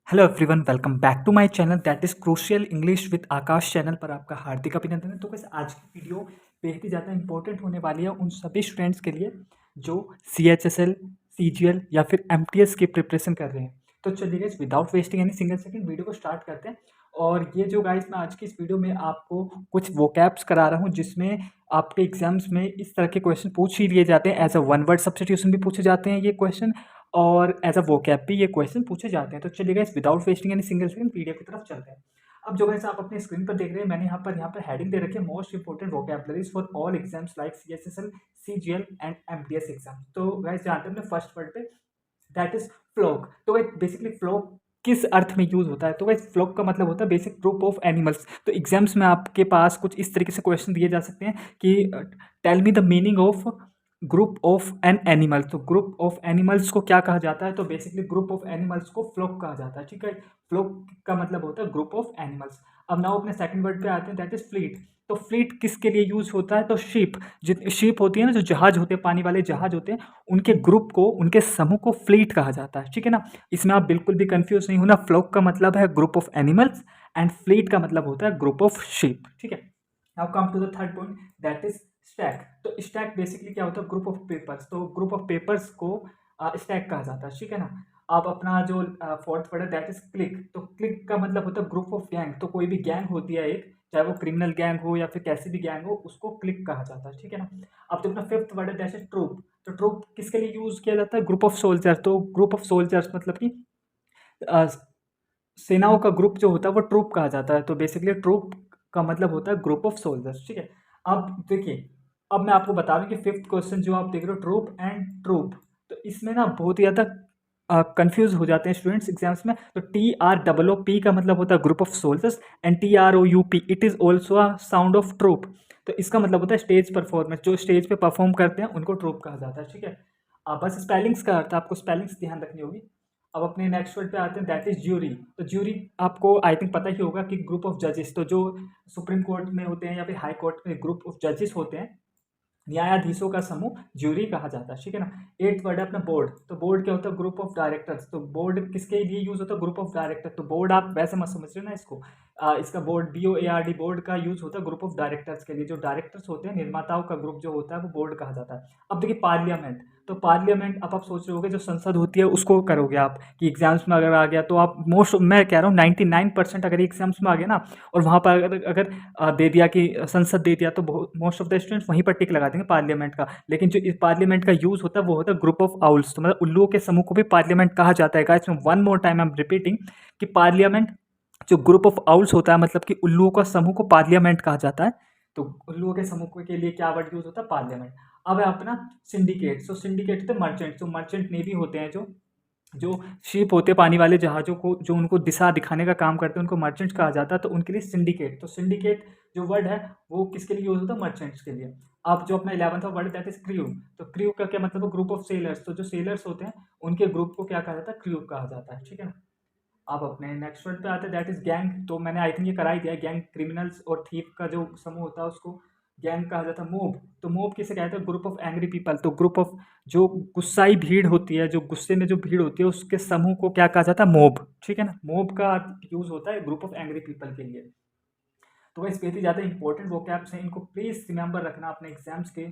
Hello everyone, welcome back to my channel that is crucial English with Akash channel पर आपका हार्दिक अभिनंदन है। तो कैसे आज की वीडियो बेहद ही ज़्यादा इंपॉर्टेंट होने वाली है उन सभी स्टूडेंट्स के लिए जो CHSL, CGL या फिर MTS की प्रिपरेशन कर रहे हैं। तो चलिए guys, without wasting any single second video को स्टार्ट करते हैं। और ये जो गाइस, मैं आज की इस वीडियो में आपको कुछ वोकैब्स करा रहा हूँ जिसमें आपके एग्जाम्स में इस तरह के क्वेश्चन पूछ ही लिए जाते हैं। As a one word substitution भी पूछे जाते हैं ये क्वेश्चन, और एज अ वोकैब भी ये क्वेश्चन पूछे जाते हैं। तो चलिए guys, without wasting any single second video की तरफ चलते हैं। अब जो गाइस आप अपने स्क्रीन पर देख रहे हैं, मैंने यहाँ पर हेडिंग दे रखी है most important vocabularies for all exams like CHSL, CGL and MTS exam. तो गाइस जानते हैं अपने फर्स्ट वर्ड पे, दैट इज फ्लॉक। तो गाइस बेसिकली फ्लॉक किस अर्थ में यूज होता है? तो गाइस फ्लॉक का मतलब होता है बेसिक ग्रुप ऑफ एनिमल्स। तो एग्जाम्स में आपके पास कुछ इस तरीके से क्वेश्चन दिए जा सकते हैं कि tell me the meaning of group of an animal. तो ग्रुप ऑफ एनिमल्स को क्या कहा जाता है? तो बेसिकली ग्रुप ऑफ एनिमल्स को फ्लॉक कहा जाता है। ठीक है, फ्लॉक का मतलब होता है ग्रुप ऑफ एनिमल्स। अब नाउ अपने सेकंड वर्ड पे आते हैं, दैट इज फ्लीट। तो फ्लीट किसके लिए यूज होता है? तो शिप, जितने शिप होती है ना, जो जहाज होते हैं, पानी वाले जहाज होते हैं, उनके ग्रुप को, उनके समूह को फ्लीट कहा जाता है। ठीक है ना, इसमें आप बिल्कुल भी कंफ्यूज नहीं होना। फ्लॉक का मतलब है group of animals and fleet का मतलब होता है ग्रुप ऑफ शिप। ठीक है, now come to the third point, that is stack. तो स्टैक बेसिकली क्या होता है? Group of papers. तो ग्रुप ऑफ पेपर्स को स्टैक कहा जाता है। ठीक है ना, अब अपना जो फोर्थ वर्ड है, दैट इज क्लिक। तो क्लिक का मतलब होता है ग्रुप ऑफ गैंग। तो कोई भी गैंग होती है एक, चाहे वो क्रिमिनल गैंग हो या फिर कैसी भी गैंग हो, उसको क्लिक कहा जाता है। ठीक है ना, अब जो अपना फिफ्थ वर्ड है, दैट इज ट्रूप। तो ट्रूप किसके लिए यूज किया जाता है? Group of soldiers. तो ग्रुप ऑफ सोल्जर्स मतलब कि अ, सेनाओं का ग्रुप जो होता है वो ट्रूप कहा जाता है। तो बेसिकली ट्रूप का मतलब होता है ग्रुप ऑफ सोल्जर्स। ठीक है, अब देखिए, अब मैं आपको बता दूं कि फिफ्थ क्वेश्चन जो आप देख रहे हो, ट्रूप एंड ट्रूप, तो इसमें ना बहुत ही ज़्यादा कंफ्यूज हो जाते हैं स्टूडेंट्स एग्जाम्स में। तो TROOP का मतलब होता है group of soldiers, and TROUP it is also a sound of troupe. तो इसका मतलब होता है स्टेज परफॉर्मेंस, जो स्टेज पे परफॉर्म करते हैं उनको ट्रूप कहा जाता है। ठीक है, बस स्पेलिंग्स का अर्थ आपको स्पेलिंग्स ध्यान रखनी होगी। अब अपने नेक्स्ट वर्ड पे आते हैं, दैट इज ज्यूरी। तो ज्यूरी आपको आई थिंक पता ही होगा कि ग्रुप ऑफ जजेस। तो जो सुप्रीम कोर्ट में होते हैं या फिर हाई कोर्ट में ग्रुप ऑफ जजेस होते हैं, न्यायाधीशों का समूह ज्यूरी कहा जाता है। ठीक है ना, एट्थ वर्ड है अपना बोर्ड। तो बोर्ड क्या होता है? Group of directors. तो बोर्ड किसके लिए यूज होता है? Group of director. तो बोर्ड आप वैसे मत समझ रहे ना इसको, इसका बोर्ड BOARD बोर्ड का यूज होता है ग्रुप ऑफ डायरेक्टर्स के लिए। जो डायरेक्टर्स होते हैं, निर्माताओं का ग्रुप जो होता है, वो बोर्ड कहा जाता है। अब देखिए पार्लियामेंट। तो पार्लियामेंट, अब आप सोच रहे होगे जो संसद होती है उसको करोगे आप कि एग्जाम्स में अगर आ गया तो आप मोस्ट, मैं कह रहा हूँ 99% अगर एग्जाम्स में आ गया ना, और वहाँ पर अगर दे दिया कि संसद दे दिया, तो मोस्ट ऑफ द स्टूडेंट्स वहीं पर टिक लगा देंगे पार्लियामेंट का। लेकिन जो इस पार्लियामेंट का यूज होता है वो होता है ग्रुप ऑफ आउल्स। तो मतलब उल्लुओं के समूह को भी पार्लियामेंट कहा जाता है। गाइस में one more time I am repeating कि पार्लियामेंट जो ग्रुप ऑफ आउल्स होता है, मतलब कि उल्लुओं का समूह को पार्लियामेंट कहा जाता है। तो उल्लुओं के समूह के लिए क्या वर्ड यूज होता है? पार्लियामेंट। अब है अपना सिंडिकेट। सो सिंडिकेट होते हैं मर्चेंट। जो मर्चेंट नेवी होते हैं, जो जो शिप होते हैं, पानी वाले जहाज़ों को, जो उनको दिशा दिखाने का काम करते हैं, उनको मर्चेंट्स कहा जाता है। तो उनके लिए सिंडिकेट। तो सिंडिकेट जो वर्ड है वो किसके लिए यूज होता है? मर्चेंट्स के लिए। अब जो अपना 11वां वर्ड दैट इज क्रू। तो क्रू का क्या मतलब है? Group of sellers. तो जो सेलर्स होते हैं उनके ग्रुप को क्या कहा जाता है? क्रू कहा जाता है। ठीक है ना, अब अपने नेक्स्ट वर्ड पे आते हैं, दैट इज गैंग। तो मैंने आई थिंक ये करा ही दिया, गैंग क्रिमिनल्स और थीफ का जो समूह होता है उसको गैंग कहा जाता है। मूव। तो मूव किसे कहते हैं? Group of angry people. तो ग्रुप ऑफ जो गुस्साई भीड़ होती है, जो गुस्से में जो भीड़ होती है, उसके समूह को क्या कहा जाता है? मोब। ठीक है ना, मोब का यूज होता है ग्रुप ऑफ एंग्री पीपल के लिए। तो वह बेहद ही ज़्यादा इंपॉर्टेंट वोकैब्स हैं, इनको प्लीज रिमेंबर रखना अपने एग्जाम्स के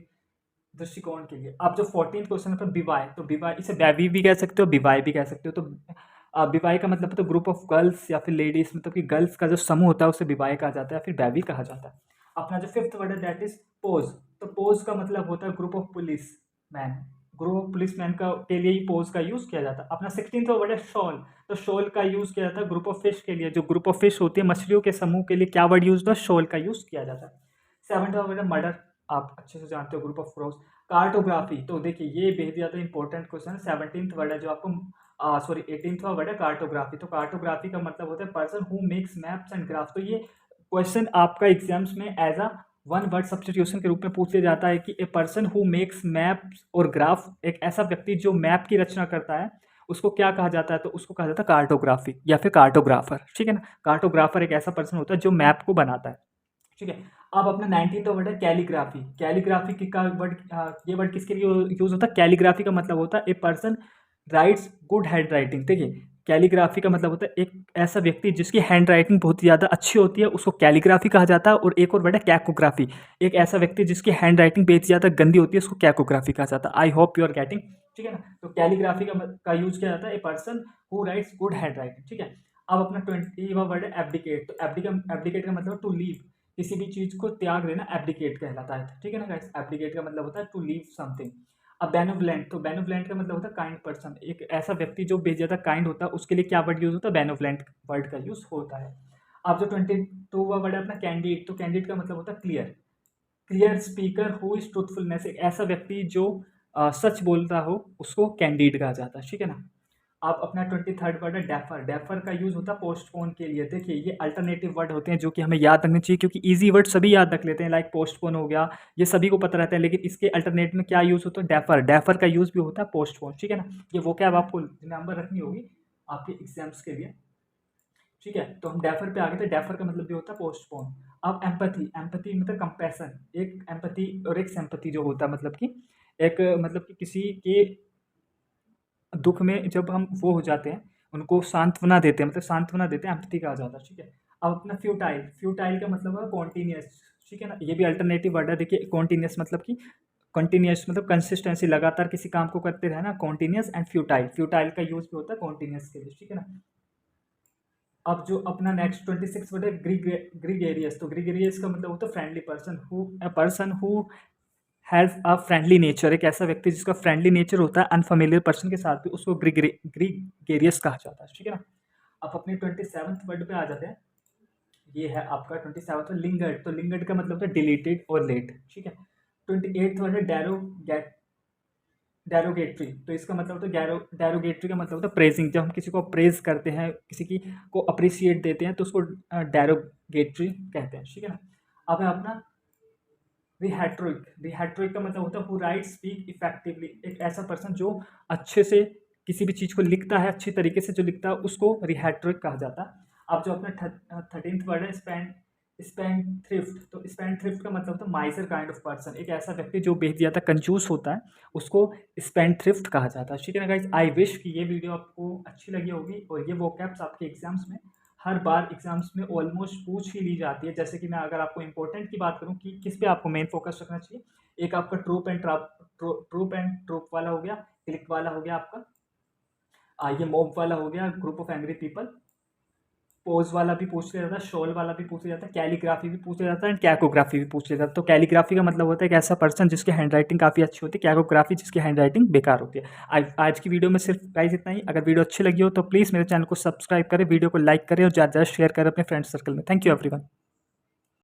दृष्टिकोण के लिए। आप जो 14th क्वेश्चन है बिवाय। तो बिवाय, इसे बैवी भी कह सकते हो, बिवाय भी कह सकते हो। तो बिवाय का मतलब तो ग्रुप ऑफ गर्ल्स या फिर लेडीज, मतलब कि गर्ल्स का जो समूह होता है उसे बिवाय कहा जाता है, फिर बैवी कहा जाता है। अपना जो फिफ्थ वर्ड है, दैट इज पोज। तो पोज का मतलब होता है group of police man. Group of police man का के लिए ही पोज का यूज किया जाता है। अपना 16th वर्ड है शॉल। तो शॉल का यूज किया जाता है ग्रुप ऑफ फिश के लिए। जो ग्रुप ऑफ फिश होती है, मछलियों के समूह के लिए क्या वर्ड यूज होता है? शॉल का यूज किया जाता है। 7वां वर्ड है मर्डर। आप अच्छे से जानते हो, ग्रुप ऑफ फ्रॉज। कार्टोग्राफी। तो देखिए ये बेहद ज़्यादा इंपॉर्टेंट क्वेश्चन है। 17th वर्ड है जो आपको, सॉरी 18वां वर्ड है कार्टोग्राफी। तो कार्टोग्राफी का मतलब होता है person who makes maps and graph. तो ये क्वेश्चन आपका एग्जाम्स में as a one word substitution के रूप में पूछ लिया जाता है कि a person who makes maps और ग्राफ, एक ऐसा व्यक्ति जो मैप की रचना करता है, उसको क्या कहा जाता है? तो उसको कहा जाता है कार्टोग्राफी या फिर कार्टोग्राफर। ठीक है ना, कार्टोग्राफर एक ऐसा पर्सन होता है जो मैप को बनाता है। ठीक है, अब अपना 19th वर्ड है कैलीग्राफी। कैलीग्राफी का वर्ड, ये वर्ड किसके लिए यूज होता है? कैलीग्राफी का मतलब होता है a person rights good hand writing. देखिए कैलीग्राफी का मतलब होता है एक ऐसा व्यक्ति जिसकी हैंड राइटिंग बहुत ही ज़्यादा अच्छी होती है, उसको कैलीग्राफी कहा जाता है। और एक और वर्ड है कैकोग्राफी, एक ऐसा व्यक्ति जिसकी हैंड राइटिंग बेहद ज़्यादा गंदी होती है, उसको कैकोग्राफी कहा जाता है। I hope you are getting, ठीक है ना। तो कैलीग्राफी का यूज किया जाता है ए person who rights good hand writing, ठीक है। अब अपना 20वां वर्ड है एब्डिकेट। तो एब्डिकेट का मतलब टू लीव, किसी भी चीज़ को त्याग देना एब्डिकेट कहलाता है, ठीक है ना गाइस। एब्डिकेट का मतलब होता है टू लीव समथिंग। अब बेनोवलेंट, तो बेनोवलेंट का मतलब होता है काइंड पर्सन, एक ऐसा व्यक्ति जो बेहद ज़्यादा काइंड होता है, उसके लिए क्या वर्ड यूज होता है, बेनोवलेंट वर्ड का यूज होता है। अब जो 22वां वर्ड है अपना कैंडिड, तो कैंडिड का मतलब होता है clear, clear speaker who is truthfulness, एक ऐसा व्यक्ति जो सच बोलता हो, उसको कैंडिड कहा जाता है, ठीक है ना। आप अपना 23rd वर्ड है डेफर। डेफर का यूज होता है पोस्टपोन के लिए। देखिए ये अल्टरनेटिव वर्ड होते हैं जो कि हमें याद रखने चाहिए, क्योंकि इजी वर्ड सभी याद रख लेते हैं, लाइक पोस्टपोन हो गया, ये सभी को पता रहता है, लेकिन इसके अल्टरनेट में क्या यूज होता है, डेफर। डेफर का यूज भी होता है पोस्टपोन, ठीक है ना। ये वो क्या आपको नंबर रखनी होगी आपके एग्जाम्स के लिए, ठीक है। तो हम डेफर पे आ गए थे। डेफर का मतलब भी होता है पोस्टपोन। अब एम्पैथी, एम्पैथी मतलब कंपैशन, एक एम्पैथी और एक सिंपैथी जो होता है, मतलब कि एक मतलब कि किसी के दुख में जब हम वो हो जाते हैं, उनको सांत्वना देते हैं, मतलब सांत्वना देते हैं, एम्पैथी कहा जाता है, ठीक है। अब अपना फ्यूटाइल, फ्यूटाइल का मतलब है कॉन्टिन्यूस, ठीक है ना। ये भी अल्टरनेटिव वर्ड है। देखिए कॉन्टिन्यूस मतलब कि कंटिन्यूस मतलब कंसिस्टेंसी, लगातार किसी काम को करते रहना, कॉन्टिन्यूस। एंड फ्यूटाइल, फ्यूटाइल का यूज भी होता है कॉन्टिन्यूस के लिए, ठीक है ना। अब जो अपना नेक्स्ट 26 वर्ड है ग्रीगेरियस। तो ग्रीगेरियस का मतलब होता है friendly person, who a person who has a friendly nature, एक ऐसा व्यक्ति जिसका फ्रेंडली नेचर होता है अनफेमिलियर पर्सन के साथ भी, उसको ग्रीगेरियस कहा जाता है, ठीक है ना। अब अपने 27th वर्ड पे आ जाते हैं। ये है आपका 27th लिंगर्ड। तो लिंगर्ड का मतलब होता है डिलीटेड और लेट, ठीक है। 28th वर्ड है डैरोगेटरी। तो इसका मतलब होता है डैरोगेटरी का मतलब होता है प्रेजिंग, जब हम किसी को प्रेज करते हैं, किसी की को अप्रिशिएट देते हैं, तो उसको डैरोगेटरी कहते हैं, ठीक है ना। अब है अपना रिहेट्रिक। रिहेट्रिक का मतलब होता है हु राइट स्पीक इफेक्टिवली, एक ऐसा पर्सन जो अच्छे से किसी भी चीज़ को लिखता है, अच्छी तरीके से जो लिखता है, उसको रिहेट्रिक कहा जाता है। अब जो अपना 13th वर्ड है स्पेंड थ्रिफ्ट। तो स्पेंड थ्रिफ्ट का मतलब होता है माइजर काइंड ऑफ पर्सन, एक ऐसा व्यक्ति जो बेहद ज़्यादा कंजूस होता है, उसको स्पेंड थ्रिफ्ट कहा जाता है, ठीक है ना गाइज। आई विश कि ये वीडियो आपको अच्छी लगी होगी, और ये वोकैब्स आपके एग्जाम्स में हर बार एग्जाम्स में ऑलमोस्ट पूछ ही ली जाती है। जैसे कि मैं अगर आपको इंपॉर्टेंट की बात करूं कि किस पे आपको मेन फोकस रखना चाहिए, एक आपका ट्रूप एंड ट्रोप वाला हो गया, क्लिक वाला हो गया आपका, ये मॉब वाला हो गया, group of angry people, pose वाला भी पूछ लिया जाता है, शॉल वाला भी पूछ लिया जाता है, कैलीग्राफी भी पूछ लिया जाता है, एंड कैकोग्राफी भी पूछ लिया जाता है। तो कैलीग्राफी का मतलब होता है कि ऐसा पर्सन जिसकी हैंड राइटिंग काफ़ी अच्छी होती है, कैकोग्राफी जिसकी हैंड राइटिंग बेकार होती है। आज की वीडियो में सिर्फ गाइस इतना ही। अगर वीडियो अच्छी लगी हो तो प्लीज़ मेरे चैनल को सब्सक्राइब करें, वीडियो को लाइक करें और ज़्यादा शेयर करें अपने फ्रेंड सर्कल में। Thank you everyone.